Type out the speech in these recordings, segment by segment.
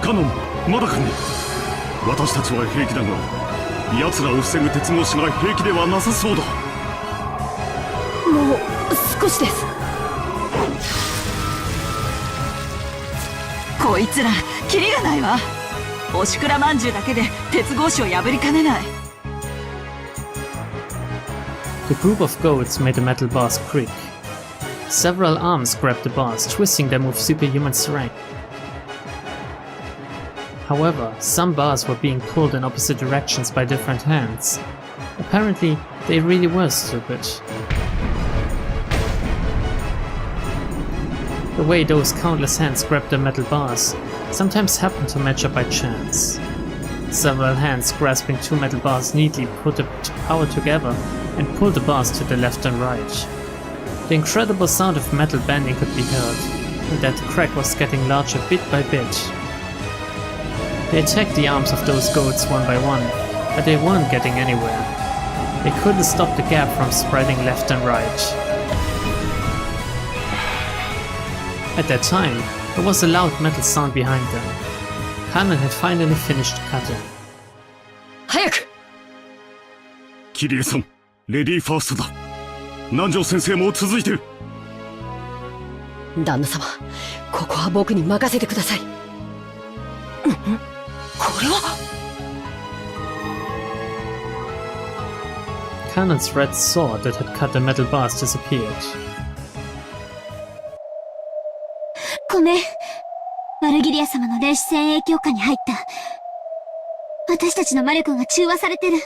カノン、まだかね。私たちは平気だが、奴らを防ぐ鉄格子が平気ではなさそうだ。もう少しです。こいつらキリがないわ。おしくらまんじゅうだけで鉄格子を破りかねない。 The group of goats made the metal bars creak. Several arms grabbed the bars, twisting them with superhuman strength. However, some bars were being pulled in opposite directions by different hands. Apparently, they really were stupid. The way those countless hands grabbed the metal bars sometimes happened to match up by chance. Several hands grasping two metal bars neatly put the power together and pulled the bars to the left and right. The incredible sound of metal bending could be heard, and that crack was getting larger bit by bit. They attacked the arms of those goats one by one, but they weren't getting anywhere. They couldn't stop the gap from spreading left and right. At that time, there was a loud metal sound behind them. Kanon had finally finished cutting. 早く。キリエさん、レディーファーストだ。南條先生も続いてる。旦那様、ここは僕に任せてください。これは。Kanon's red sword that had cut the metal bars disappeared. ごめん。ワルギリア様の霊視線影響下に入った。私たちの魔力が中和されてる。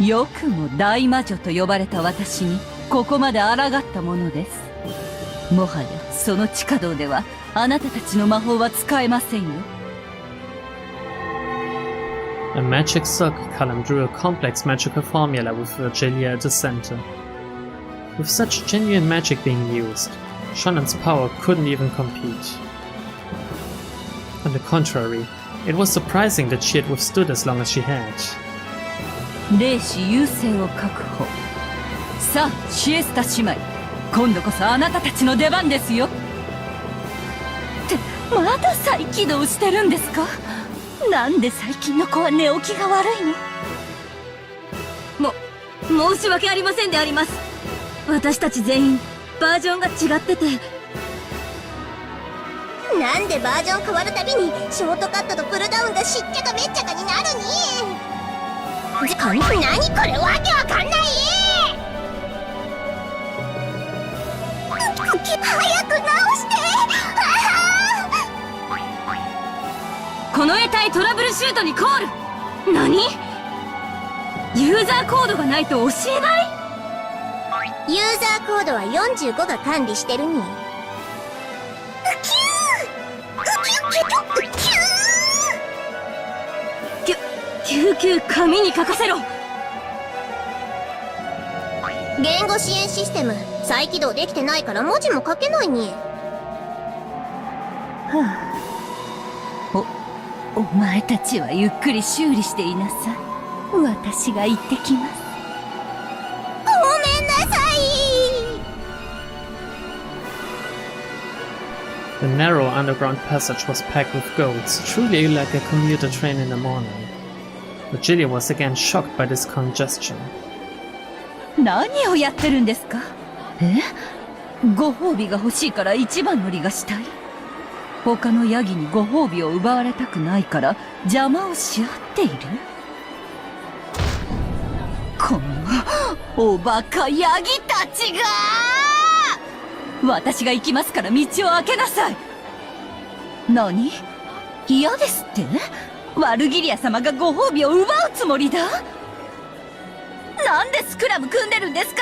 よくも大魔女と呼ばれた私にここまで抗ったものです。もはやその地下道ではあなたたちの魔法は使えませんよ。A magic circle column drew a complex magical formula with Virgilia at the center. With such genuine magic being used, Shannon's power couldn't even compete. On the contrary, it was surprising that she had withstood as long as she had. 霊視優勢を確保。さあ、シエスタ姉妹、今度こそあなたたちの出番ですよ。ってまだ再起動してるんですか？なんで最近の子は寝起きが悪いの？申し訳ありませんであります。私たち全員バージョンが違ってて。なんでバージョン変わるたびにショートカットとプルダウンがしっちゃかめっちゃかになるに。何これわけわかんない。早く直して。この得体トラブルシュートにコール。何？ユーザーコードがないと教えない？ユーザーコードは45が管理してるに。救急紙に書かせろ。言語支援システム再起動できてないから文字も書けないに。お前たちはゆっくり修理していなさい。私が行ってきます。ごめんなさい。The narrow underground passage was packed with goats, truly like a commuter train in the morning. Virgilia was again shocked by this congestion. 何をやってるんですか？ご褒美が欲しいから一番乗りがしたい？他のヤギにご褒美を奪われたくないから邪魔をし合っている？このおバカヤギたちが！私が行きますから道を開けなさい。何？嫌ですって？ワルギリア様がご褒美を奪うつもりだ？なんでスクラム組んでるんですか？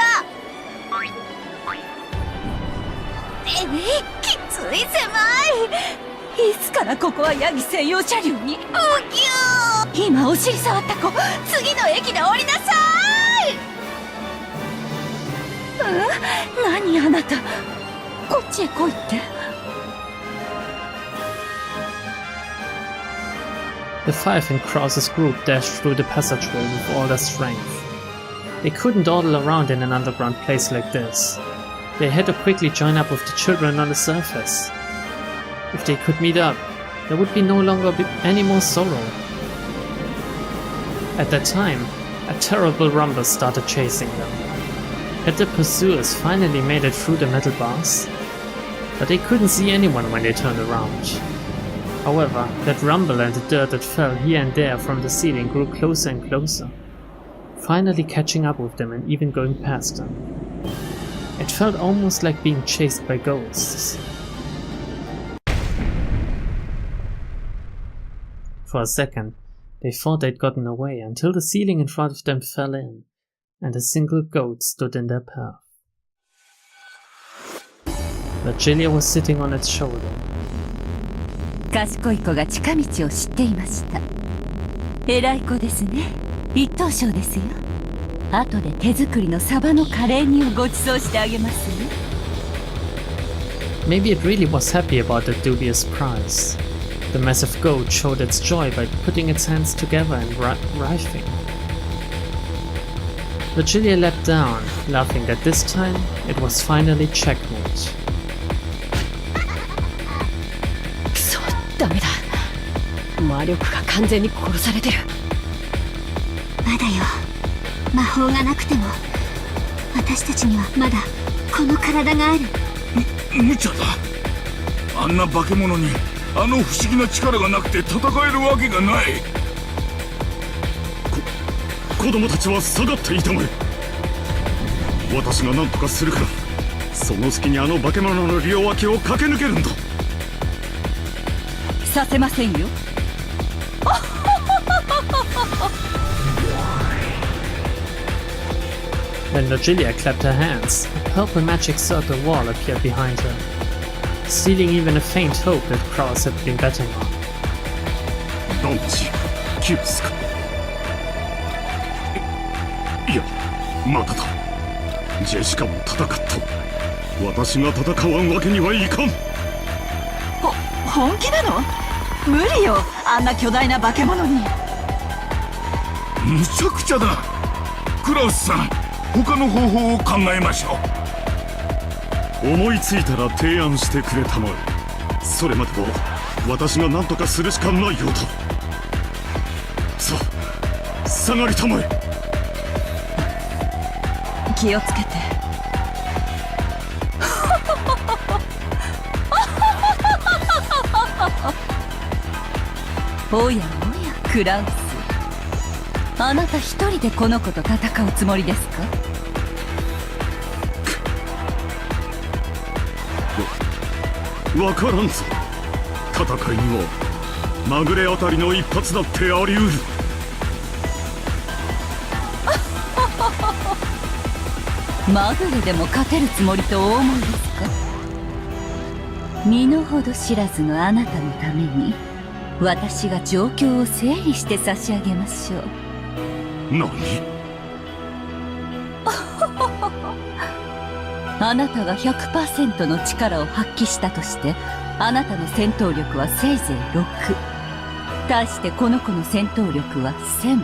きつい狭い。いつからここはヤギ専用車両に？今お尻触った子、次の駅で降りなさい。何あなた、こっちへ来いって。The five in Krause's group dashed through the passageway with all their strength. They couldn't dawdle around in an underground place like this. They had to quickly join up with the children on the surface. If they could meet up, there would be no longer any more sorrow. At that time, a terrible rumble started chasing them. Had the pursuers finally made it through the metal bars? But they couldn't see anyone when they turned around. However, that rumble and the dirt that fell here and there from the ceiling grew closer and closer, finally catching up with them and even going past them. It felt almost like being chased by ghosts. For a second, they thought they'd gotten away until the ceiling in front of them fell in, and a single goat stood in their path. Virgilia was sitting on its shoulder. 賢い子が近道を知っていました。偉い子ですね。一等賞ですよ。後で手作りのサバのカレー煮をご馳走してあげますよ。Maybe it really was happy about the dubious prize. The massive goat showed its joy by putting its hands together and writhing. Virgilia leapt down, laughing that this time it was finally checkmate. そう、ダメだ。魔力が完全に殺されてる。まだよ。魔法がなくても私たちにはまだこの体がある。無茶だ。あんな化け物にあの不思議な力がなくて戦えるわけがない。子供たちは下がっていたまえ。私が何とかするから、その隙にあの化け物の両脇を駆け抜けるんだ。させませんよ。When Virgilia clapped her hands, a purple magic circle wall appeared behind her, sealing even a faint hope that Kraus had been betting on. ランチ、キュースか。いや、まだだ。ジェシカも戦った。私が戦わんわけにはいかん。本気なの？無理よ、あんな巨大な化け物に。むちゃくちゃだ。クラウスさん、他の方法を考えましょう。思いついたら提案してくれたまえ。それまでも私が何とかするしかないようだ。さあ、下がりたまえ。気をつけて。おやおや、クラウス。あなた一人でこの子と戦うつもりですか？わからんぞ。戦いにはまぐれあたりの一発だってあり得る。まぐれでも勝てるつもりとお思いですか？身の程知らずのあなたのために私が状況を整理して差し上げましょう。何？あなたが 100% の力を発揮したとしてあなたの戦闘力はせいぜい6。対してこの子の戦闘力は1000。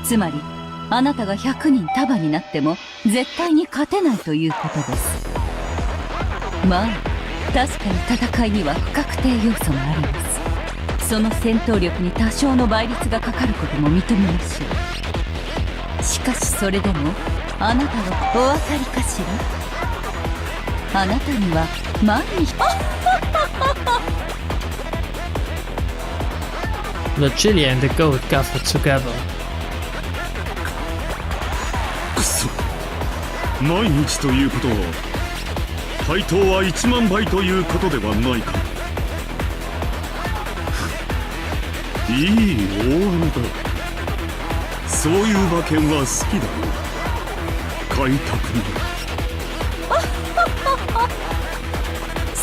つまりあなたが100人束になっても絶対に勝てないということです。まあ確かに戦いには不確定要素があります。その戦闘力に多少の倍率がかかることも認めましょう。しかしそれでもあなたはお分かりかしら？あなたには万にVirgilia and the goat gathered together. くそ。毎日ということは配当は1万倍ということではないか。いい大穴だ。そういう馬券は好きだよ。買いたくなる。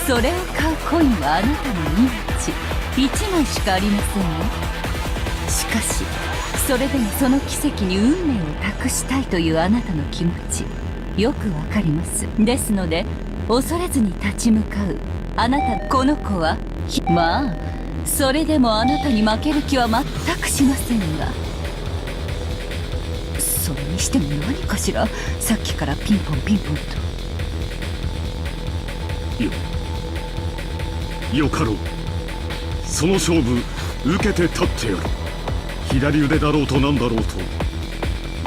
それを買うコインはあなたの命1枚しかありませんよ。しかしそれでもその奇跡に運命を託したいというあなたの気持ちよくわかります。ですので恐れずに立ち向かうあなた。この子はまあそれでもあなたに負ける気は全くしませんが、それにしても何かしら、さっきからピンポンピンポンと。よかろう。その勝負受けて立ってやる。左腕だろうとなんだろうと、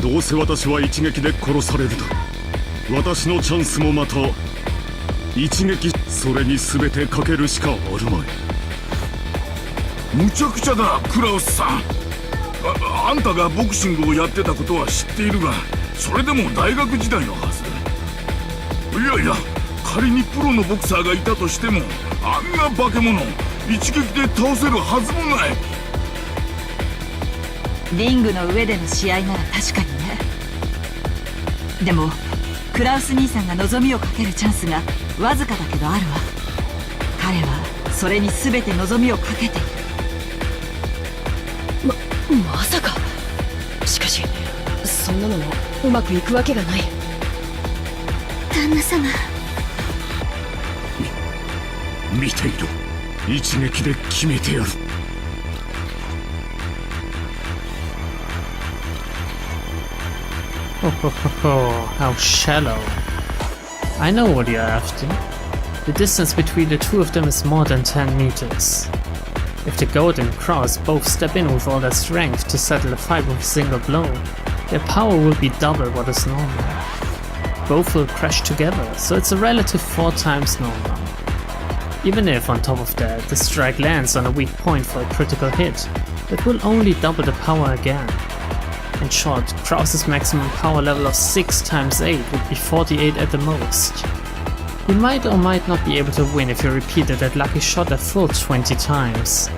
どうせ私は一撃で殺されるだろう。私のチャンスもまた一撃、それに全てかけるしかあるまい。むちゃくちゃだクラウスさん。あんたがボクシングをやってたことは知っているが、それでも大学時代のはず。いやいや、仮にプロのボクサーがいたとしても、あんな化け物一撃で倒せるはずもない。リングの上での試合なら確かにね。でもクラウス兄さんが望みをかけるチャンスがわずかだけどあるわ。彼はそれに全て望みをかけている。まさか。しかしそんなのもうまくいくわけがない。旦那様、見ていろ。一撃で決めてやる。How shallow. I know what you're after. The distance between the two of them is more than 10 meters. If the goat and Kraus both step in with all their strength to settle a fight with a single blow, their power will be double what is normal. Both will crash together, so it's a relative 4 times normal. Even if, on top of that, the strike lands on a weak point for a critical hit, it will only double the power again. In short, Kraus's maximum power level of 6 times 8 would be 48 at the most. You might or might not be able to win if you repeated that lucky shot a full 20 times.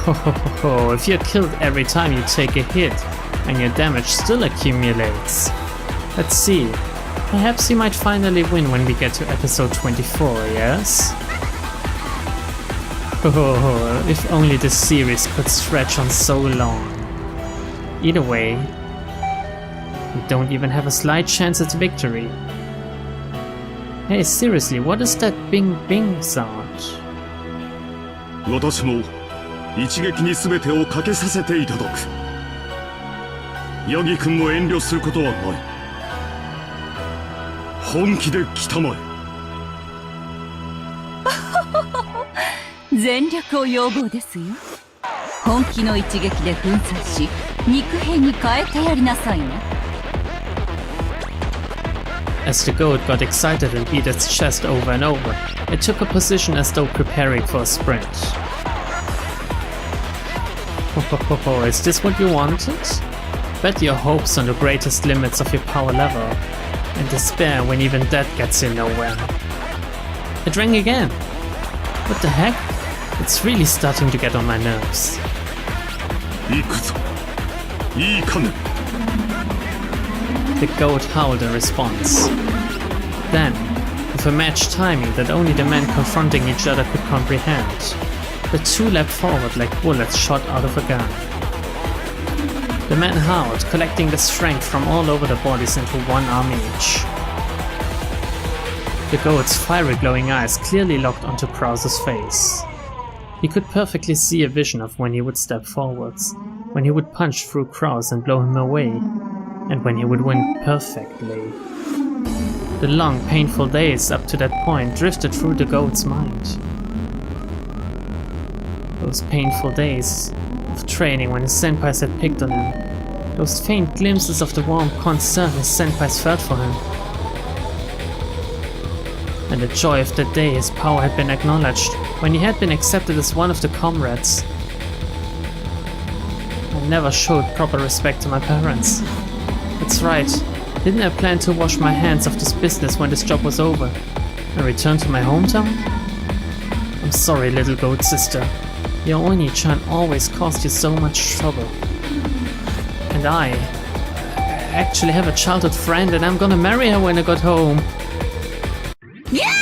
If you're killed every time you take a hit, and your damage still accumulates. Let's see, perhaps you might finally win when we get to episode 24, yes? If only this series could stretch on so long. Either way, we don't even have a slight chance at victory. Hey, seriously, what is that bing bing sound? 私も一撃に全てをかけさせていただく。ヤギ君も遠慮することはない。本気で来たまえ。全力を要望ですよ。本気の一撃で粉砕し、肉片に変えてやりなさいね。As the goat got excited and beat its chest over and over, it took a position as though preparing for a sprint. Is this what you wanted? Bet your hopes on the greatest limits of your power level, and despair when even that gets you nowhere. It rang again. What the heck? It's really starting to get on my nerves. 行くぞ。いいかね。The goat howled in response. Then, with a matched timing that only the men confronting each other could comprehend, the two leapt forward like bullets shot out of a gun. The men howled, collecting the strength from all over the bodies into one arm each. The goat's fiery glowing eyes clearly locked onto Krause's face. He could perfectly see a vision of when he would step forwards, when he would punch through Krause and blow him away, and when he would win perfectly. The long, painful days up to that point drifted through the goat's mind. Those painful days of training when his senpais had picked on him. Those faint glimpses of the warm concern his senpais felt for him. And the joy of that day his power had been acknowledged, when he had been accepted as one of the comrades. I never showed proper respect to my parents. That's right, didn't I plan to wash my hands of this business when this job was over, and return to my hometown? I'm sorry, little goat sister. Your Oni-chan always caused you so much trouble. And I actually have a childhood friend and I'm gonna marry her when I got home. Yeah!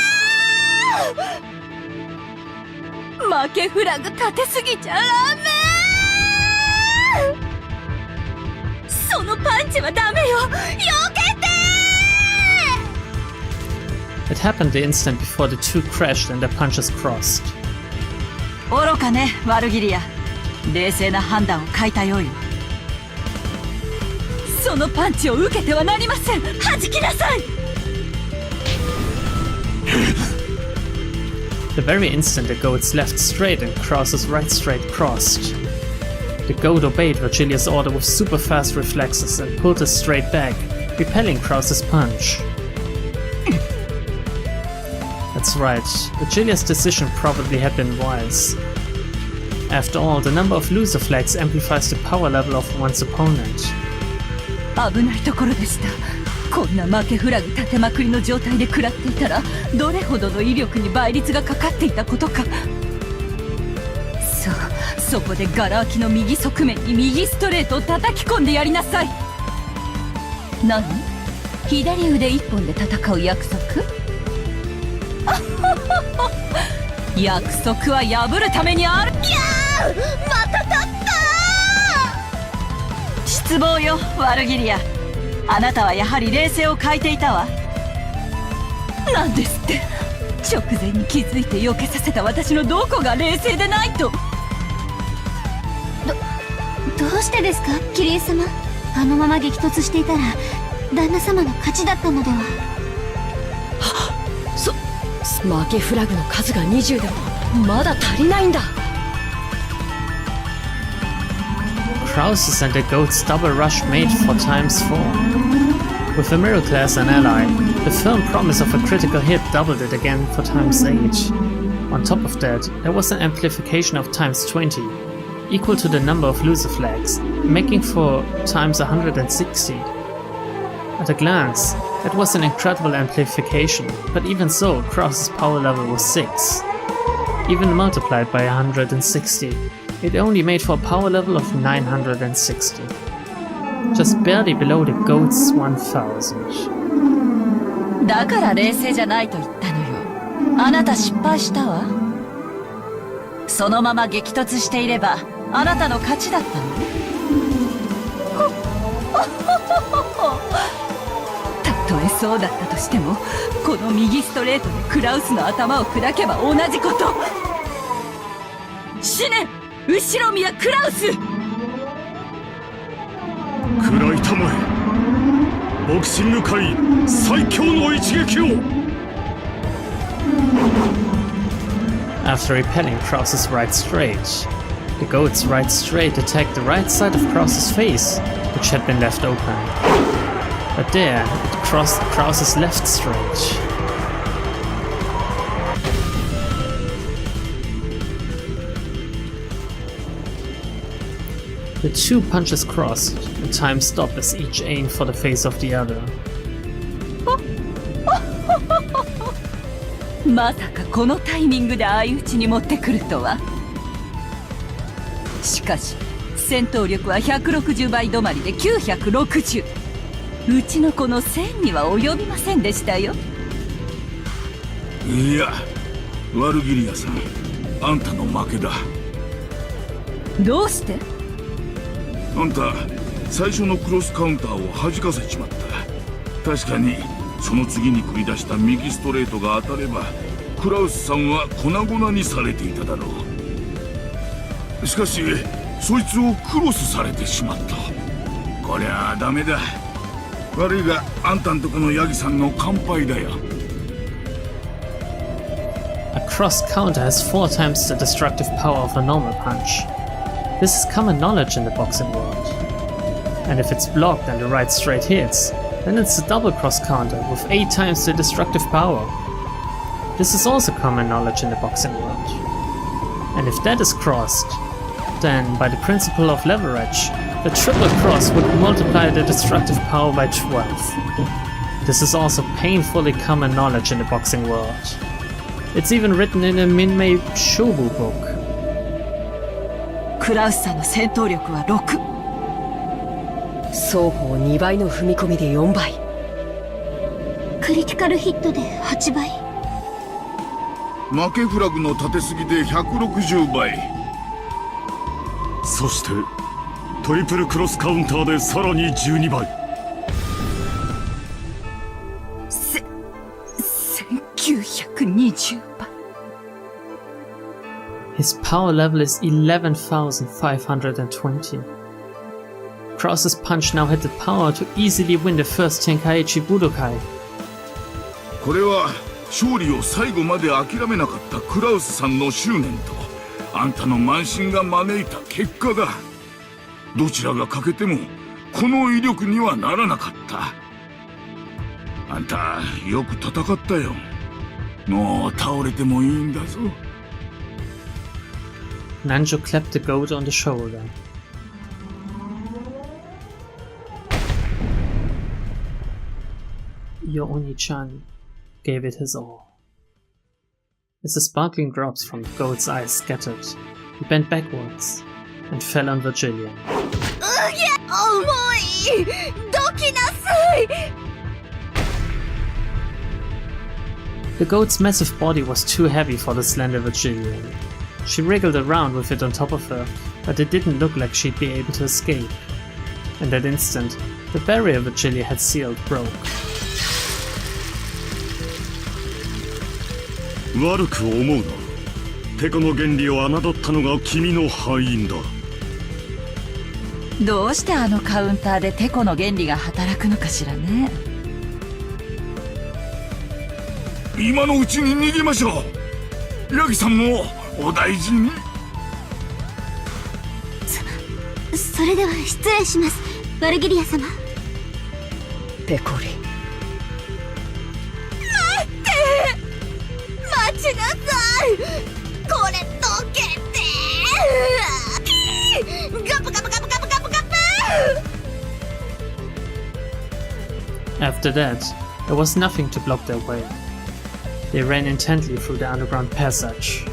負けフラグ立てすぎちゃダメ！そのパンチはダメよ！避けて！ It happened the instant before the two crashed and their punches crossed. 愚かね、ワルギリア。冷静な判断を欠いたようよ。そのパンチを受けてはなりません。弾きなさい。The very instant the goat's left straight and Krause's right straight crossed. The goat obeyed Virgilia's order with super fast reflexes and pulled us straight back, repelling Krause's punch. That's right, Virgilia's decision probably had been wise. After all, the number of loser flags amplifies the power level of one's opponent. 危ないところでした。こんな負けフラグ立てまくりの状態で食らっていたら、どれほどの威力に倍率がかかっていたことか。そう、そこでガラ空きの右側面に右ストレートを叩き込んでやりなさい。何？左腕一本で戦う約束？約束は破るためにある。いやー、また立った。失望よ、ワルギリア。あなたはやはり冷静を欠いていたわ。なんですって。直前に気づいて避けさせた私のどこが冷静でないと。どうしてですか、キリエ様。あのまま激突していたら旦那様の勝ちだったのでは。負けフラグの数が20でもまだ足りないんだ。Krause's and the goat's double rush made for ×4. With a miracle as an ally, the firm promise of a critical hit doubled it again for ×8. On top of that, there was an amplification of ×20, equal to the number of loser flags, making for ×160. At a glance, that was an incredible amplification, but even so, Krause's power level was 6. Even multiplied by 160, it only made for a power level of 960. Just barely below the goat's 1000. だから冷静じゃないと言ったのよ。あなた失敗したわ。そのまま激突していればあなたの勝ちだったの。たとえそうだったとしても、この右ストレートでクラウスの頭を砕けば同じこと。死ね、後ろ宮クラウス。食らいたまえ、ボクシング界最強の一撃を。After repelling Krause's right straight, the goat's right straight attacked the right side of Krause's face, which had been left open. But there, it crossed Krause's left straight. The two punches crossed, and time stopped as each aimed for the face of the other. まさかこのタイミングで相打ちに持ってくるとは。しかし戦闘力は160倍止まりで960。うちのこの1000には及びませんでしたよ。いや、ワルギリアさん、あんたの負けだ。どうして？あんた最初のクロスカウンターを弾かせちまった。確かにその次に繰り出した右ストレートが当たればクラウスさんは粉々にされていただろう。しかしそいつをクロスされてしまった。こりゃあダメだ。悪いがあんたんとこのヤギさんの乾杯だよ。A cross counter has 4 times the destructive power of a normal punch. This is common knowledge in the boxing world. And if it's blocked and the right straight hits, then it's a double cross counter with 8 times the destructive power. This is also common knowledge in the boxing world. And if that is crossed, then by the principle of leverage, the triple cross would multiply the destructive power by 12. This is also painfully common knowledge in the boxing world. It's even written in a Minmei Shobu book. クラウスさんの戦闘力は6。双方2倍の踏み込みで4倍。クリティカルヒットで8倍。負けフラグの立てすぎで160倍。そしてトリプルクロスカウンターでさらに12倍。1920倍。His power level is 11,520. Krause's punch now had the power to easily win the first Tenkaichi Budokai. これは勝利を最後まで諦めなかったクラウスさんの執念とあんたの慢心が招いた結果だ。どちらが欠けてもこの威力にはならなかった。あんたよく戦ったよ。もう倒れてもいいんだぞ。 Nanjo clapped the goat on the shoulder. Your Oni-chan gave it his all. As the sparkling drops from the goat's eyes scattered, he bent backwards and fell on Virgilia. The goat's massive body was too heavy for the slender Virgilian. She wriggled around with it on top of her, but it didn't look like she'd be able to escape. In that instant, the barrier Virgilia had sealed broke. 悪く思うな。テコの原理を侮ったのが君の敗因だ。どうしてあのカウンターでテコの原理が働くのかしらね。今のうちに逃げましょう。ヤギさんもお大事に。それでは失礼します、ワルギリア様。ペコリ。待ちなさい。これ溶けて。ガブガブガブガブガブガブ。 After that, there was nothing to block their way. They ran intently through the underground passage.